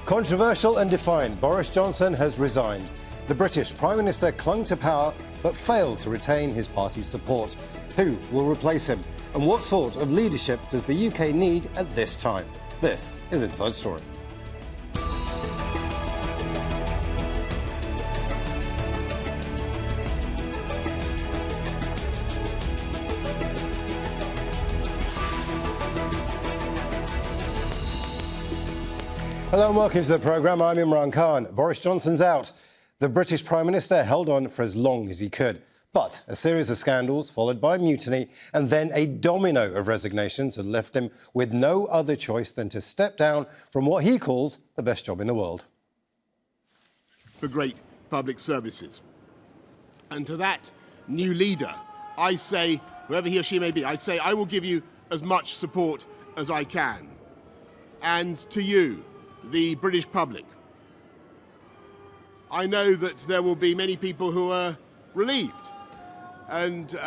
Controversial and defiant, Boris Johnson has resigned. The British Prime Minister clung to power but failed to retain his party's support. Who will replace him? And what sort of leadership does the UK need at this time? This is Inside Story. Hello and welcome to the programme. I'm Imran Khan. Boris Johnson's out. The British Prime Minister held on for as long as he could. But a series of scandals, followed by mutiny, and then a domino of resignations had left him with no other choice than to step down from what he calls the best job in the world. For great public services. And to that new leader, I say, whoever he or she may be, I say I will give you as much support as I can. And to you, the British public, I know that there will be many people who are relieved and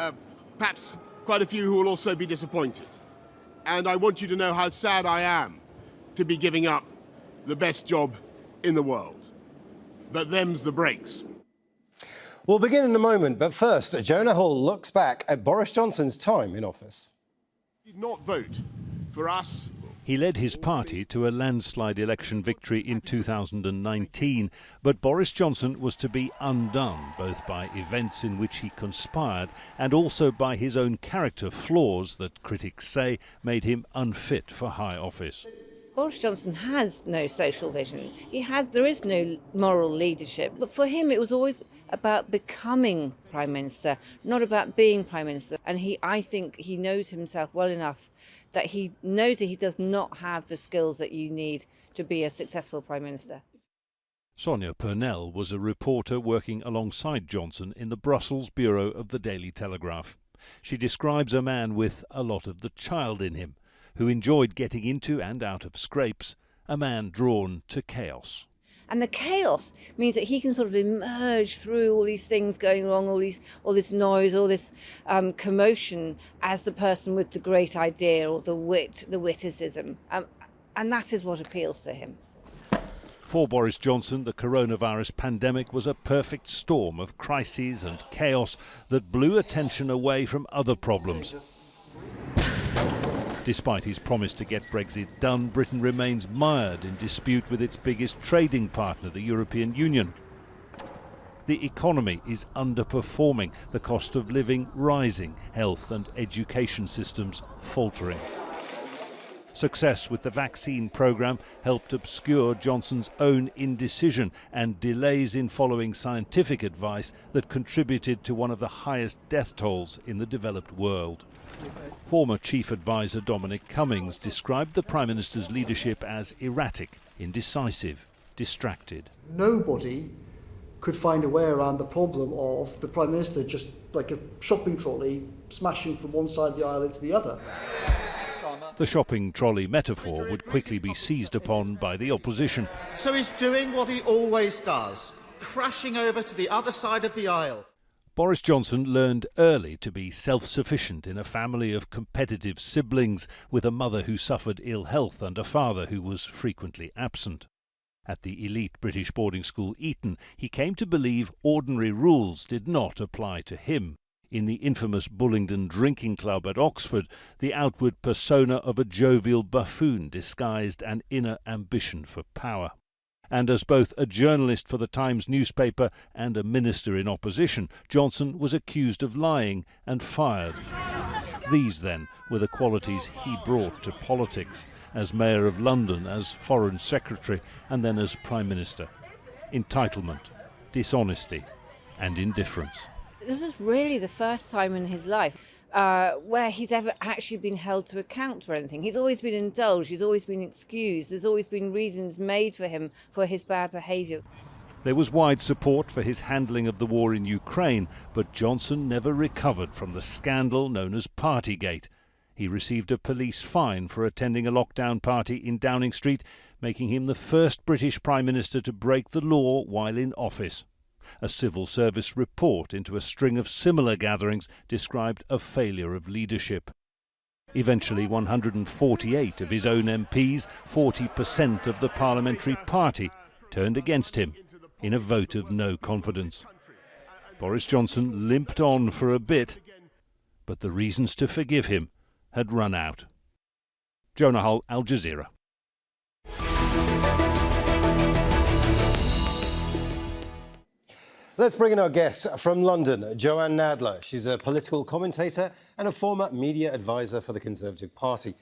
perhaps quite a few who will also be disappointed. And I want you to know how sad I am to be giving up the best job in the world. But them's the breaks. We'll begin in a moment, but first, Jonah Hull looks back at Boris Johnson's time in office. He did not vote for us. He led his party to a landslide election victory in 2019, but Boris Johnson was to be undone, both by events in which he conspired and also by his own character flaws that critics say made him unfit for high office. Boris Johnson has no social vision. There is no moral leadership. But for him, it was always about becoming Prime Minister, not about being Prime Minister. And I think he knows himself well enough that he knows that he does not have the skills that you need to be a successful Prime Minister. Sonia Purnell was a reporter working alongside Johnson in the Brussels bureau of the Daily Telegraph. She describes a man with a lot of the child in him, who enjoyed getting into and out of scrapes, a man drawn to chaos. And the chaos means that he can sort of emerge through all these things going wrong, all this noise, all this commotion as the person with the great idea or the witticism. And that is what appeals to him. For Boris Johnson, the coronavirus pandemic was a perfect storm of crises and chaos that blew attention away from other problems. Despite his promise to get Brexit done, Britain remains mired in dispute with its biggest trading partner, the European Union. The economy is underperforming, the cost of living rising, health and education systems faltering. Success with the vaccine programme helped obscure Johnson's own indecision and delays in following scientific advice that contributed to one of the highest death tolls in the developed world. Former Chief Advisor Dominic Cummings described the Prime Minister's leadership as erratic, indecisive, distracted. Nobody could find a way around the problem of the Prime Minister just like a shopping trolley smashing from one side of the aisle into the other. The shopping trolley metaphor would quickly be seized upon by the opposition. So he's doing what he always does, crashing over to the other side of the aisle. Boris Johnson learned early to be self-sufficient in a family of competitive siblings, with a mother who suffered ill health and a father who was frequently absent. At the elite British boarding school Eton, he came to believe ordinary rules did not apply to him. In the infamous Bullingdon Drinking Club at Oxford, the outward persona of a jovial buffoon disguised an inner ambition for power. And as both a journalist for the Times newspaper and a minister in opposition, Johnson was accused of lying and fired. These, then, were the qualities he brought to politics, as Mayor of London, as Foreign Secretary, and then as Prime Minister. Entitlement, dishonesty, and indifference. This is really the first time in his life where he's ever actually been held to account for anything. He's always been indulged, he's always been excused, there's always been reasons made for him for his bad behaviour. There was wide support for his handling of the war in Ukraine, but Johnson never recovered from the scandal known as Partygate. He received a police fine for attending a lockdown party in Downing Street, making him the first British Prime Minister to break the law while in office. A civil service report into a string of similar gatherings described a failure of leadership. Eventually, 148 of his own MPs, 40% of the parliamentary party, turned against him in a vote of no confidence. Boris Johnson limped on for a bit, but the reasons to forgive him had run out. Jonah Hull, Al Jazeera. Let's bring in our guest from London, Joanne Nadler. She's a political commentator and a former media advisor for the Conservative Party.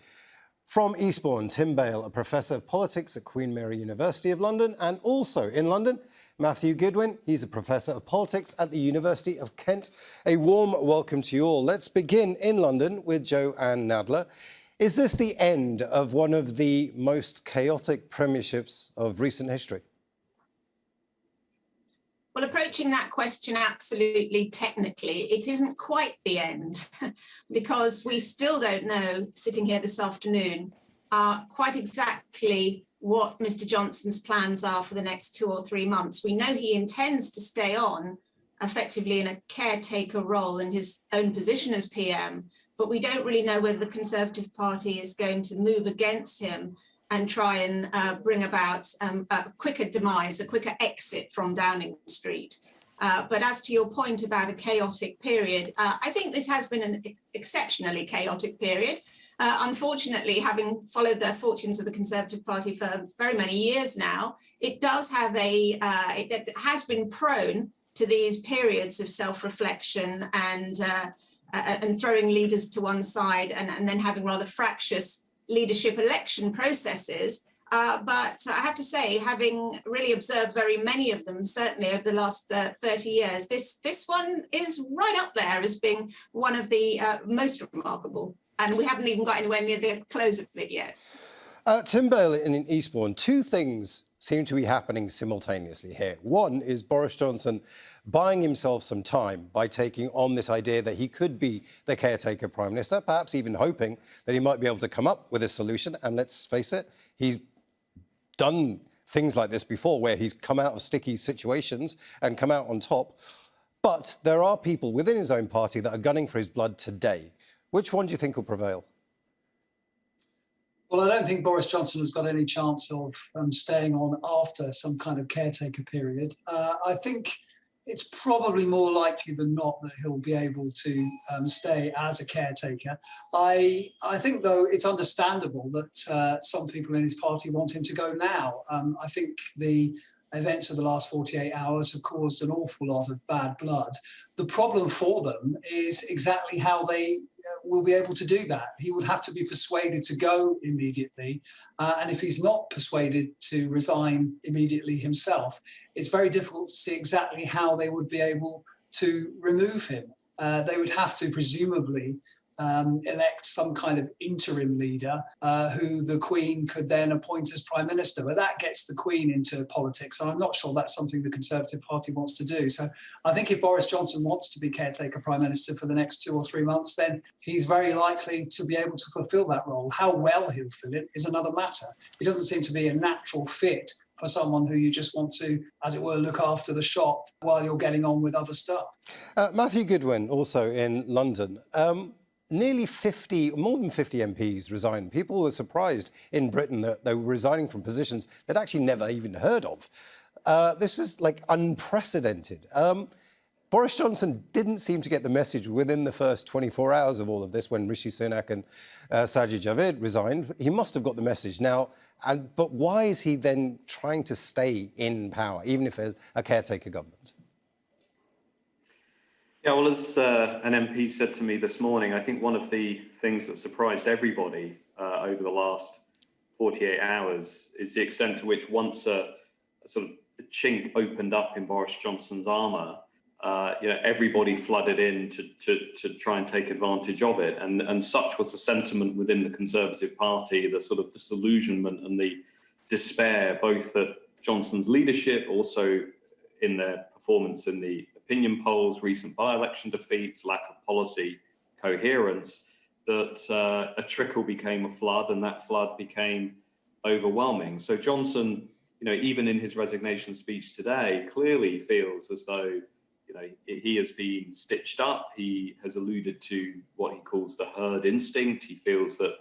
From Eastbourne, Tim Bale, a professor of politics at Queen Mary University of London, and also in London, Matthew Goodwin. He's a professor of politics at the University of Kent. A warm welcome to you all. Let's begin in London with Joanne Nadler. Is this the end of one of the most chaotic premierships of recent history? Well, approaching that question absolutely technically, it isn't quite the end because we still don't know, sitting here this afternoon, quite exactly what Mr. Johnson's plans are for the next 2 or 3 months. We know he intends to stay on effectively in a caretaker role in his own position as PM, but we don't really know whether the Conservative Party is going to move against him and try and bring about a quicker demise, a quicker exit from Downing Street. But as to your point about a chaotic period, I think this has been an exceptionally chaotic period. Unfortunately, having followed the fortunes of the Conservative Party for very many years now, it does have it has been prone to these periods of self-reflection and throwing leaders to one side and then having rather fractious leadership election processes. But I have to say, having really observed very many of them, certainly over the last 30 years, this one is right up there as being one of the most remarkable. And we haven't even got anywhere near the close of it yet. Tim Bale in Eastbourne, two things seem to be happening simultaneously here. One is Boris Johnson buying himself some time by taking on this idea that he could be the caretaker Prime Minister, perhaps even hoping that he might be able to come up with a solution. And let's face it, he's done things like this before where he's come out of sticky situations and come out on top. But there are people within his own party that are gunning for his blood today. Which one do you think will prevail? Well, I don't think Boris Johnson has got any chance of staying on after some kind of caretaker period. I think it's probably more likely than not that he'll be able to stay as a caretaker. I think, though, it's understandable that some people in his party want him to go now. I think the events of the last 48 hours have caused an awful lot of bad blood. The problem for them is exactly how they will be able to do that. He would have to be persuaded to go immediately. And if he's not persuaded to resign immediately himself, it's very difficult to see exactly how they would be able to remove him. They would have to presumably elect some kind of interim leader who the Queen could then appoint as Prime Minister. But that gets the Queen into politics. And I'm not sure that's something the Conservative Party wants to do. So I think if Boris Johnson wants to be caretaker Prime Minister for the next 2 or 3 months, then he's very likely to be able to fulfil that role. How well he'll fill it is another matter. It doesn't seem to be a natural fit for someone who you just want to, as it were, look after the shop while you're getting on with other stuff. Matthew Goodwin, also in London. Nearly 50, more than 50 MPs resigned. People were surprised in Britain that they were resigning from positions they'd actually never even heard of. This is like unprecedented. Boris Johnson didn't seem to get the message within the first 24 hours of all of this when Rishi Sunak and Sajid Javid resigned. He must have got the message now. But why is he then trying to stay in power, even if there's a caretaker government? Yeah, well, as an MP said to me this morning, I think one of the things that surprised everybody over the last 48 hours is the extent to which once a sort of chink opened up in Boris Johnson's armour, everybody flooded in to try and take advantage of it. And such was the sentiment within the Conservative Party, the sort of disillusionment and the despair, both at Johnson's leadership, also in their performance in the opinion polls, recent by-election defeats, lack of policy coherence, that a trickle became a flood, and that flood became overwhelming. So Johnson, even in his resignation speech today, clearly feels as though he has been stitched up. He has alluded to what he calls the herd instinct. He feels that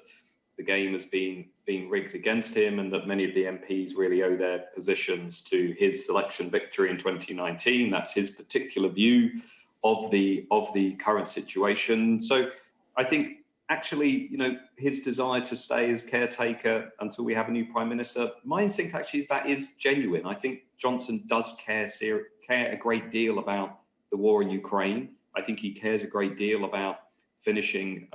the game has been rigged against him, and that many of the MPs really owe their positions to his election victory in 2019. That's his particular view of the current situation. So I think actually, his desire to stay as caretaker until we have a new prime minister, my instinct actually is that is genuine. I think Johnson does care a great deal about the war in Ukraine. I think he cares a great deal about finishing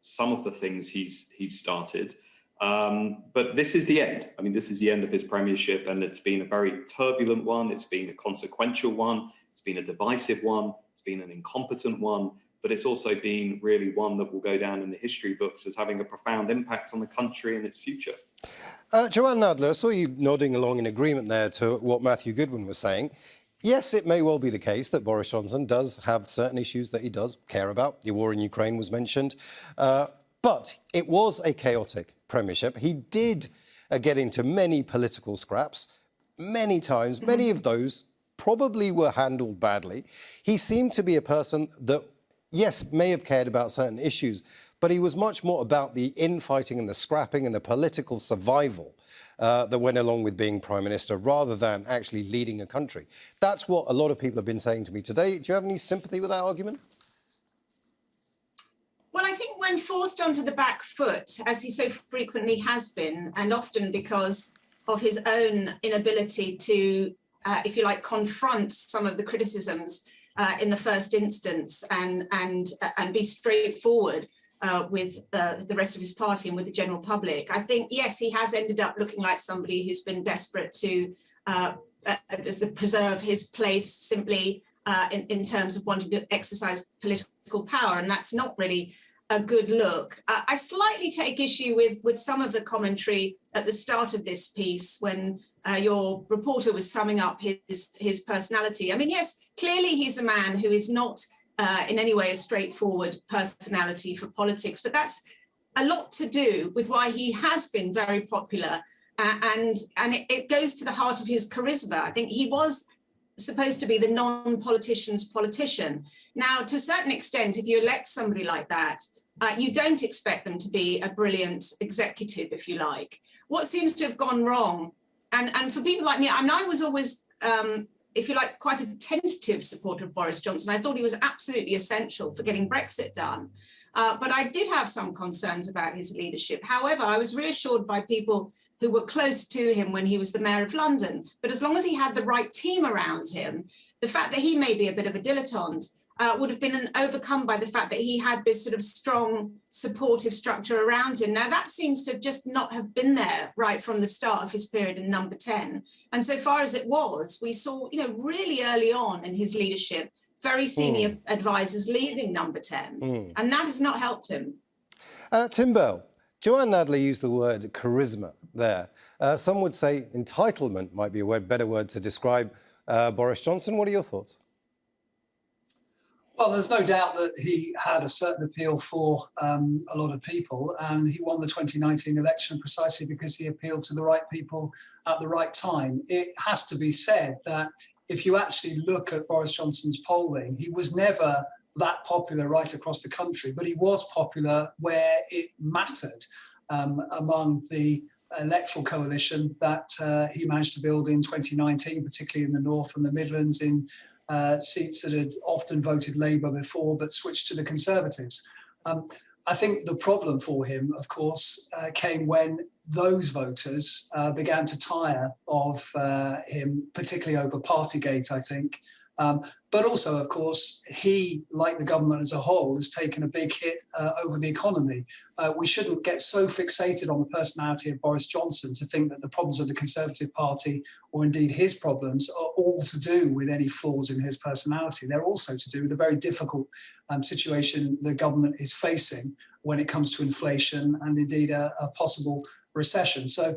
some of the things he's started. But this is the end. I mean, this is the end of his premiership, and it's been a very turbulent one. It's been a consequential one. It's been a divisive one. It's been an incompetent one. But it's also been really one that will go down in the history books as having a profound impact on the country and its future. Joanne Nadler, I saw you nodding along in agreement there to what Matthew Goodwin was saying. Yes, it may well be the case that Boris Johnson does have certain issues that he does care about. The war in Ukraine was mentioned. But it was a chaotic premiership. He did get into many political scraps, many times. Many of those probably were handled badly. He seemed to be a person that, yes, may have cared about certain issues, but he was much more about the infighting and the scrapping and the political survival that went along with being Prime Minister, rather than actually leading a country. That's what a lot of people have been saying to me today. Do you have any sympathy with that argument? Well, I think when forced onto the back foot, as he so frequently has been, and often because of his own inability to, if you like, confront some of the criticisms in the first instance and be straightforward with the rest of his party and with the general public. I think, yes, he has ended up looking like somebody who's been desperate to preserve his place simply in terms of wanting to exercise political power. And that's not really a good look. I slightly take issue with some of the commentary at the start of this piece when your reporter was summing up his personality. I mean, yes, clearly he's a man who is not in any way a straightforward personality for politics, but that's a lot to do with why he has been very popular. And it goes to the heart of his charisma. I think he was supposed to be the non-politician's politician. Now, to a certain extent, if you elect somebody like that, you don't expect them to be a brilliant executive, if you like. What seems to have gone wrong, and for people like me, I was always, if you like, quite a tentative supporter of Boris Johnson. I thought he was absolutely essential for getting Brexit done. But I did have some concerns about his leadership. However, I was reassured by people who were close to him when he was the mayor of London. But as long as he had the right team around him, the fact that he may be a bit of a dilettante would have been overcome by the fact that he had this sort of strong supportive structure around him. Now, that seems to just not have been there right from the start of his period in Number 10. And so far as it was, we saw, really early on in his leadership, very senior advisors leaving Number 10. And that has not helped him. Tim Bale, Joanne Nadler used the word charisma there. Some would say entitlement might be a better word to describe Boris Johnson. What are your thoughts? Well, there's no doubt that he had a certain appeal for a lot of people, and he won the 2019 election precisely because he appealed to the right people at the right time. It has to be said that if you actually look at Boris Johnson's polling, he was never that popular right across the country, but he was popular where it mattered among the electoral coalition that he managed to build in 2019, particularly in the North and the Midlands, in seats that had often voted Labour before but switched to the Conservatives. I think the problem for him, of course, came when those voters began to tire of him, particularly over Partygate, I think. But also, of course, he, like the government as a whole, has taken a big hit over the economy. We shouldn't get so fixated on the personality of Boris Johnson to think that the problems of the Conservative Party, or indeed his problems, are all to do with any flaws in his personality. They're also to do with the very difficult situation the government is facing when it comes to inflation and indeed a possible recession. So,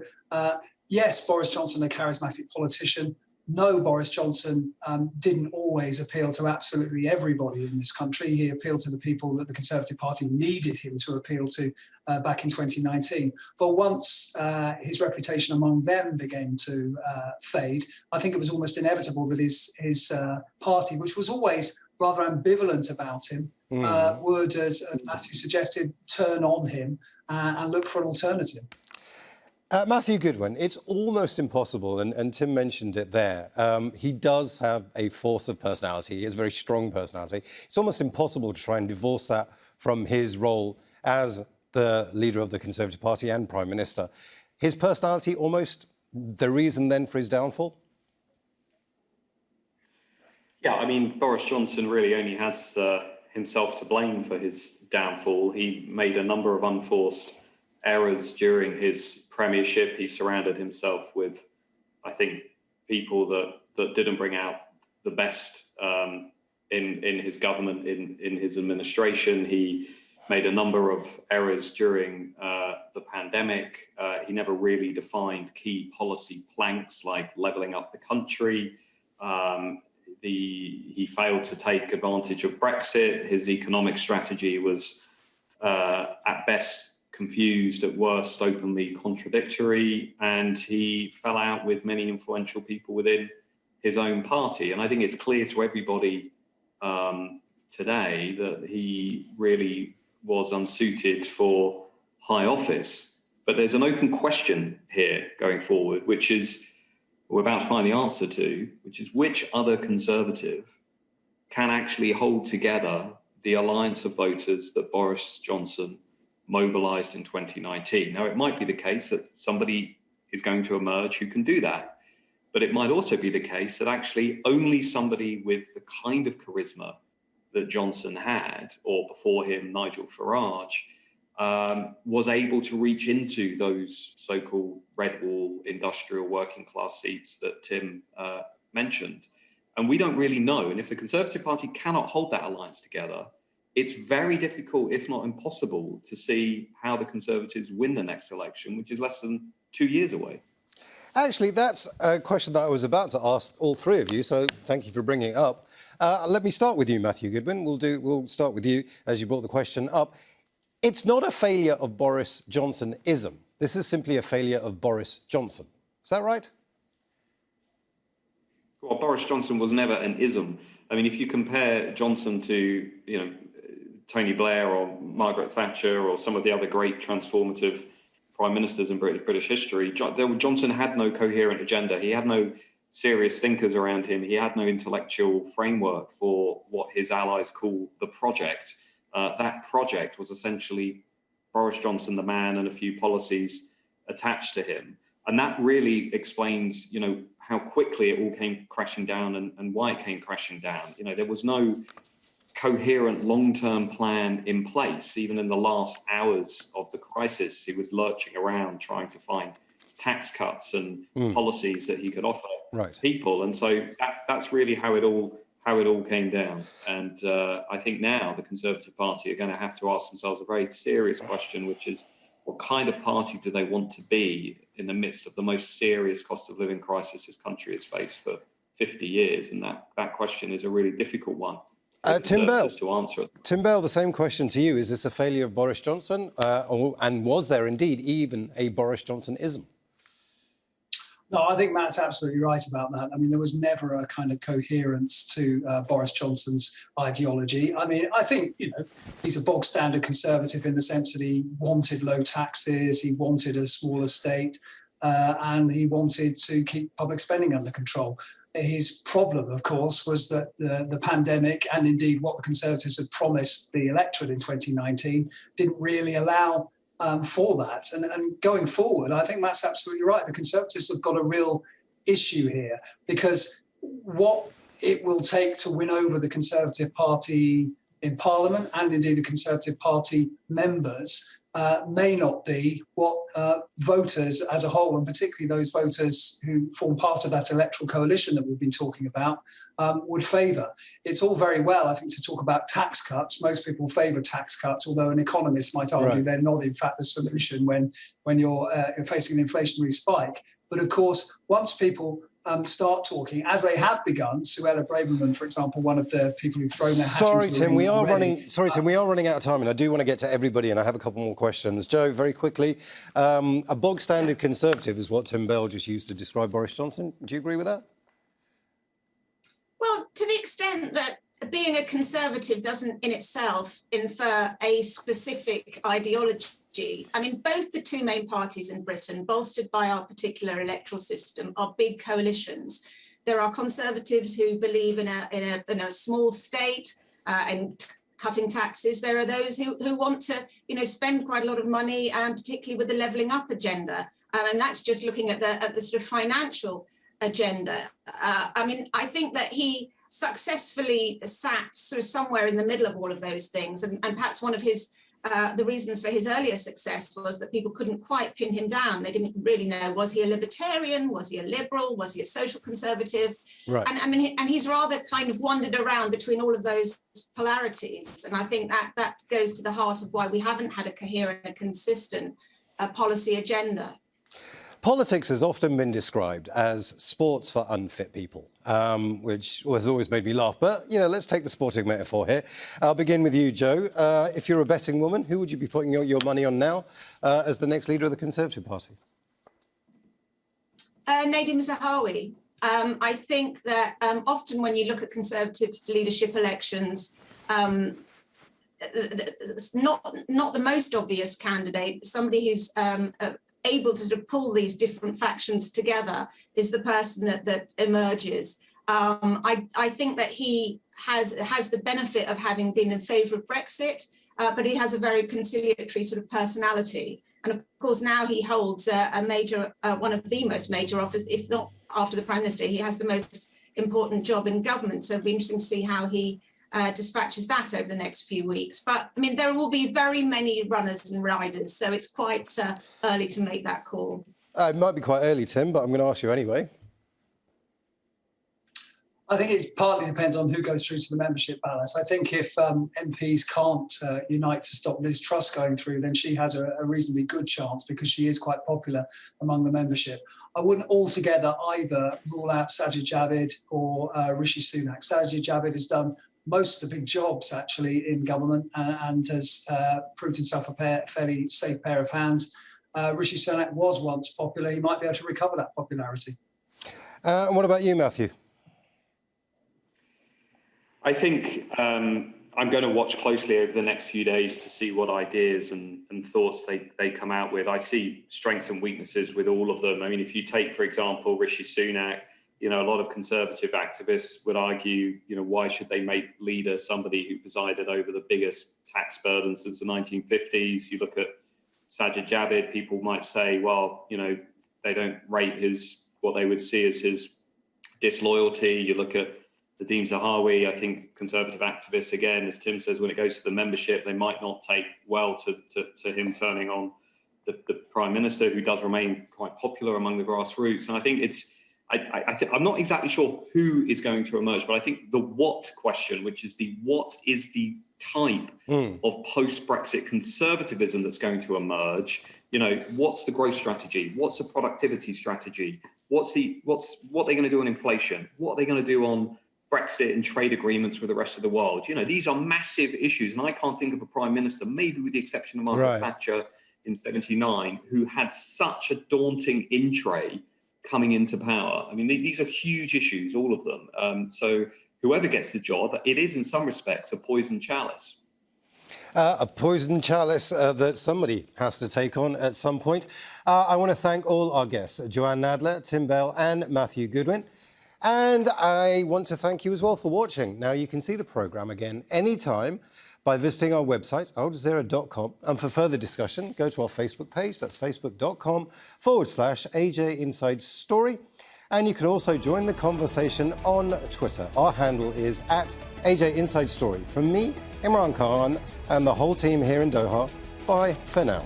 yes, Boris Johnson, a charismatic politician, no, Boris Johnson didn't always appeal to absolutely everybody in this country. He appealed to the people that the Conservative Party needed him to appeal to back in 2019. But once his reputation among them began to fade, I think it was almost inevitable that his party, which was always rather ambivalent about him, would, as Matthew suggested, turn on him and look for an alternative. Matthew Goodwin, it's almost impossible, and Tim mentioned it there. He does have a force of personality. He has a very strong personality. It's almost impossible to try and divorce that from his role as the leader of the Conservative Party and Prime Minister. His personality almost the reason then for his downfall? Yeah, I mean, Boris Johnson really only has himself to blame for his downfall. He made a number of unforced errors during his premiership. He surrounded himself with, I think, people that didn't bring out the best in his government, in his administration. He made a number of errors during the pandemic. He never really defined key policy planks like levelling up the country. He failed to take advantage of Brexit. His economic strategy was at best confused, at worst openly contradictory, and he fell out with many influential people within his own party. And I think it's clear to everybody today that he really was unsuited for high office. But there's an open question here going forward, which is we're about to find the answer to, which is which other Conservative can actually hold together the alliance of voters that Boris Johnson mobilised in 2019. Now, it might be the case that somebody is going to emerge who can do that, but it might also be the case that actually only somebody with the kind of charisma that Johnson had, or before him, Nigel Farage, was able to reach into those so-called red wall industrial working class seats that Tim mentioned. And we don't really know. And if the Conservative Party cannot hold that alliance together, it's very difficult, if not impossible, to see how the Conservatives win the next election, which is less than 2 years away. Actually, that's a question that I was about to ask all three of you, so thank you for bringing it up. Let me start with you, Matthew Goodwin. We'll start with you, as you brought the question up. It's not a failure of Boris Johnson-ism. This is simply a failure of Boris Johnson. Is that right? Well, Boris Johnson was never an ism. I mean, if you compare Johnson to, Tony Blair or Margaret Thatcher or some of the other great transformative prime ministers in British history, Johnson had no coherent agenda. He had no serious thinkers around him. He had no intellectual framework for what his allies call the project. That project was essentially Boris Johnson, the man, and a few policies attached to him. And that really explains, how quickly it all came crashing down and why it came crashing down. There was no coherent long-term plan in place. Even in the last hours of the crisis, he was lurching around trying to find tax cuts and policies that he could offer people. And so that's really how it all came down. And I think now the Conservative Party are going to have to ask themselves a very serious question, which is what kind of party do they want to be in the midst of the most serious cost of living crisis this country has faced for 50 years? And that question is a really difficult one. Tim Bale, to answer it. Tim Bale, the same question to you. Is this a failure of Boris Johnson? And was there indeed even a Boris Johnson-ism? No, I think Matt's absolutely right about that. I mean, there was never a kind of coherence to Boris Johnson's ideology. I mean, I think, he's a bog standard Conservative in the sense that he wanted low taxes, he wanted a smaller state, and he wanted to keep public spending under control. His problem, of course, was that the pandemic and indeed what the Conservatives had promised the electorate in 2019 didn't really allow for that. And going forward, I think Matt's absolutely right. The Conservatives have got a real issue here because what it will take to win over the Conservative Party in Parliament and indeed the Conservative Party members may not be what voters as a whole, and particularly those voters who form part of that electoral coalition that we've been talking about, would favour. It's all very well, I think, to talk about tax cuts. Most people favour tax cuts, although an economist might argue they're not, in fact, the solution when you're facing an inflationary spike. But of course, once people start talking, as they have begun. Suella Braverman, for example, one of the people who've thrown their hat into the ring Tim, we are already. Tim, we are running out of time, and I do want to get to everybody, and I have a couple more questions. Joe, very quickly, a bog-standard Conservative is what Tim Bale just used to describe Boris Johnson. Do you agree with that? Well, to the extent that being a Conservative doesn't in itself infer a specific ideology. I mean, both the two main parties in Britain, bolstered by our particular electoral system, are big coalitions. There are Conservatives who believe in a small state and cutting taxes. There are those who want to, spend quite a lot of money, particularly with the levelling up agenda. And that's just looking at the sort of financial agenda. I mean, I think that he successfully sat sort of somewhere in the middle of all of those things, and perhaps one of his the reasons for his earlier success was that people couldn't quite pin him down. They didn't really know, was he a libertarian? Was he a liberal? Was he a social conservative? Right. And I mean, and he's rather kind of wandered around between all of those polarities. And I think that goes to the heart of why we haven't had a coherent and consistent policy agenda. Politics has often been described as sports for unfit people, which has always made me laugh. But, let's take the sporting metaphor here. I'll begin with you, Joe. If you're a betting woman, who would you be putting your money on now as the next leader of the Conservative Party? Nadhim Zahawi. I think that often when you look at Conservative leadership elections, not the most obvious candidate, somebody who's able to sort of pull these different factions together is the person that emerges. I think that he has the benefit of having been in favour of Brexit, but he has a very conciliatory sort of personality. And of course, now he holds a major, one of the most major offices, if not after the Prime Minister, he has the most important job in government. So it'll be interesting to see how he dispatches that over the next few weeks. But I mean, there will be very many runners and riders, so it's quite early to make that call. It might be quite early, Tim, but I'm going to ask you anyway. I think it partly depends on who goes through to the membership ballot. I think if MPs can't unite to stop Liz Truss going through, then she has a reasonably good chance because she is quite popular among the membership. I wouldn't altogether either rule out Sajid Javid or Rishi Sunak. Sajid Javid has done most of the big jobs, actually, in government and has proved himself a fairly safe pair of hands. Rishi Sunak was once popular. He might be able to recover that popularity. And what about you, Matthew? I think I'm going to watch closely over the next few days to see what ideas and thoughts they come out with. I see strengths and weaknesses with all of them. I mean, if you take, for example, Rishi Sunak, a lot of Conservative activists would argue, why should they make leader somebody who presided over the biggest tax burden since the 1950s? You look at Sajid Javid, people might say, well, they don't rate what they would see as his disloyalty. You look at Nadhim Zahawi, I think Conservative activists, again, as Tim says, when it goes to the membership, they might not take well to him turning on the Prime Minister, who does remain quite popular among the grassroots. And I think I'm not exactly sure who is going to emerge, but I think the what question, which is what is the type of post-Brexit conservatism that's going to emerge? What's the growth strategy? What's the productivity strategy? What are they going to do on inflation? What are they going to do on Brexit and trade agreements with the rest of the world? These are massive issues, and I can't think of a Prime Minister, maybe with the exception of Margaret Thatcher in '79, who had such a daunting in-tray coming into power. I mean, these are huge issues, all of them. So whoever gets the job, it is in some respects a poisoned chalice. A poisoned chalice that somebody has to take on at some point. I want to thank all our guests, Joanne Nadler, Tim Bale and Matthew Goodwin. And I want to thank you as well for watching. Now, you can see the programme again anytime by visiting our website, aljazeera.com. And for further discussion, go to our Facebook page. That's facebook.com/AJ Inside Story. And you can also join the conversation on Twitter. Our handle is @AJ Inside Story. From me, Imran Khan, and the whole team here in Doha, bye for now.